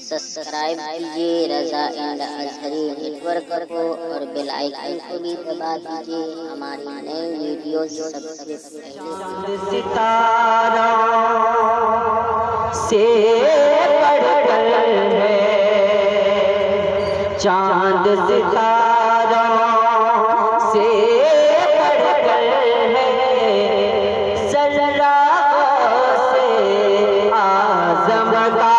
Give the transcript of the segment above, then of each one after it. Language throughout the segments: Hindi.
सब्सक्राइब कीजिए रजा एंड अजहरी नेटवर्क को और बेल आइकन को भी दबा दीजिए हमारी नई वीडियो सबसे पहले। सितारा से बढ़कर है चांद, सितारा से बढ़कर है सल्लल्लाहु से आज़म का।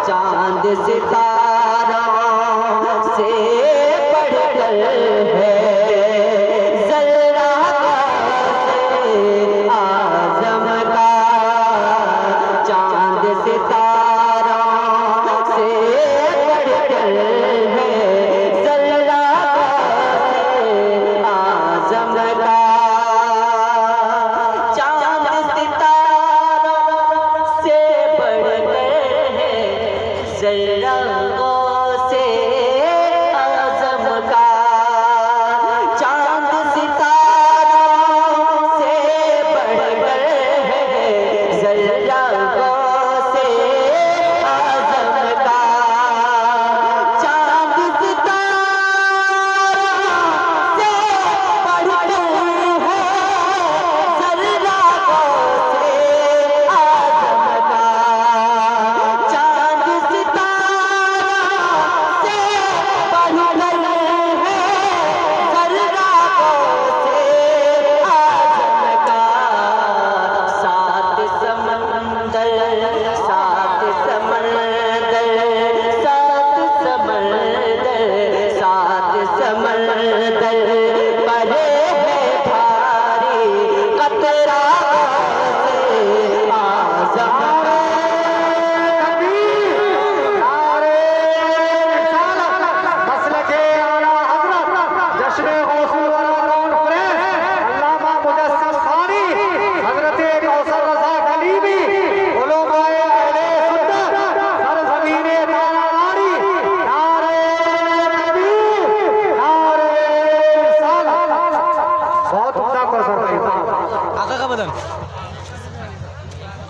चांद सितारा से बढ़कर है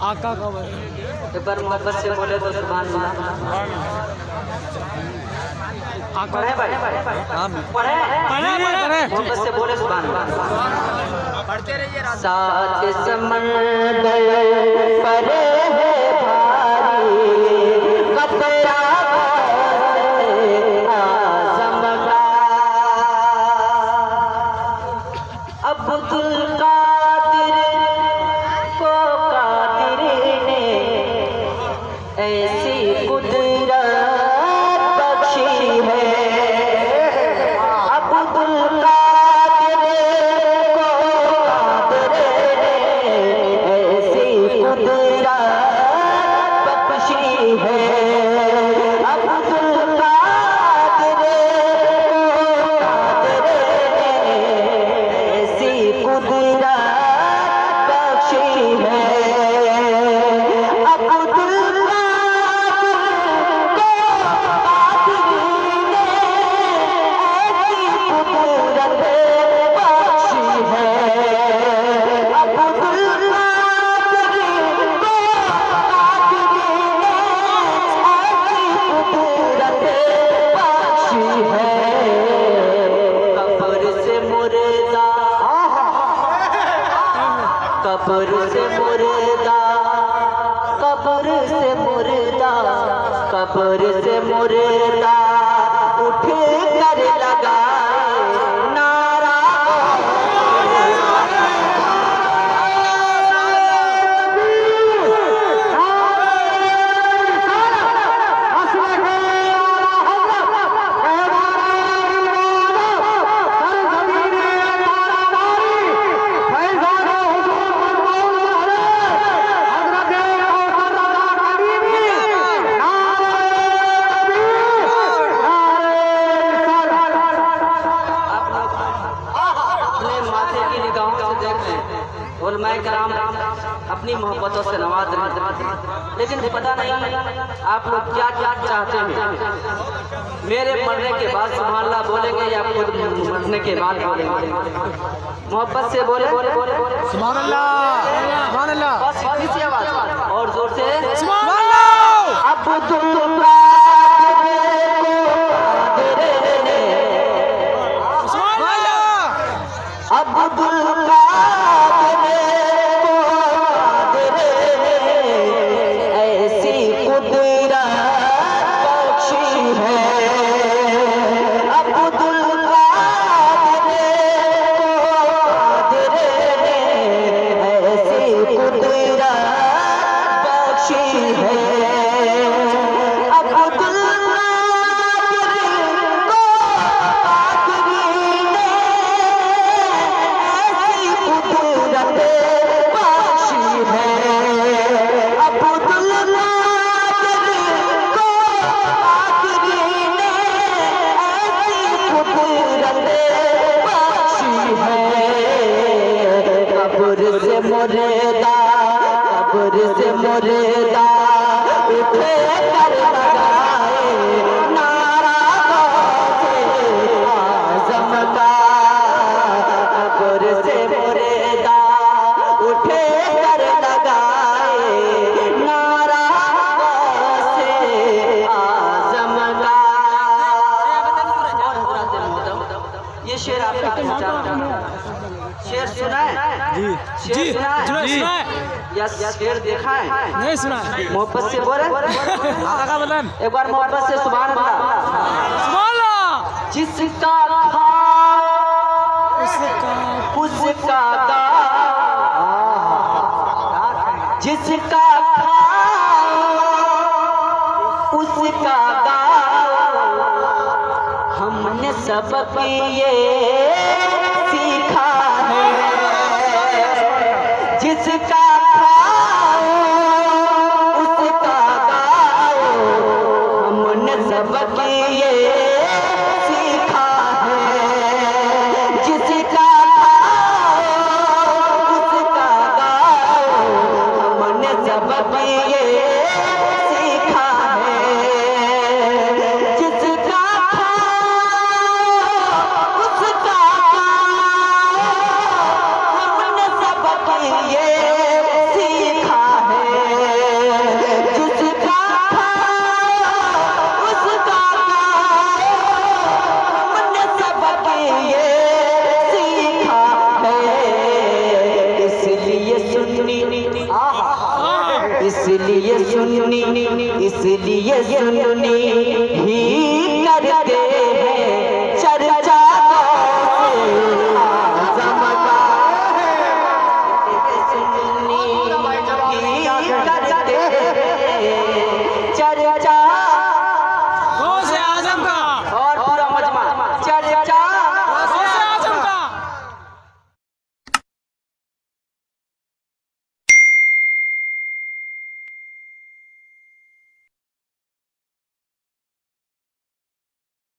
आका का एक बार मोहब्बत से बोले तो सुभान अल्लाह। आका पढ़े भाई, हाँ पढ़े पढ़े मोहब्बत से बोले सुभान अल्लाह। पढ़ते रहिए। सात समंदर परे है भारी कपड़ा आज़म का। अब्दुल कादिर को कादिर ने ऐसी कुदरत बख्शी है। अब्दुल कादिर को कादिर ने ऐसी कुदरत बख्शी है। अब्दुल कादिर को कादिर ने ऐसी कुदरत बख्शी है। कब्र से मुर्दा, कब्र से मुर्दा, कब्र से मुर्दा उठ कर लगाए नारा। उलमाए-ए-किराम अपनी मोहब्बतों से नवाज रहे, लेकिन पता नहीं आप लोग क्या क्या चाहते हैं। मेरे मरने के बाद सुभान अल्लाह बोलेंगे या खुद मरने के बाद बोलेंगे? मोहब्बत से बोले सुभान अल्लाह, सुभान अल्लाह, बस इतनी सी आवाज और जोर से सुभान अल्लाह। शेर देखा है? नहीं सुना है। मोहब्बत से बोले आका का बदन एक बार मोहब्बत से सुभान अल्लाह। सुभान अल्लाह। जिसका खा उसका गा, जिसका खा उसका गा, हमने सबक ये सीखा है। जिसका खाओ उसका गाओ, हमने सबक ये सीखा है। जिसका खाओ उसका गाओ, हमने सबक ये सीखा है। जिसका खाओ उसका हमने सबक ये सीखा है। जिसका खाओ उसका हमने सबक ये सीखा है। इसलिए सुन्नी इसलिए सुन्नी इसलिए सुन्नी ही करते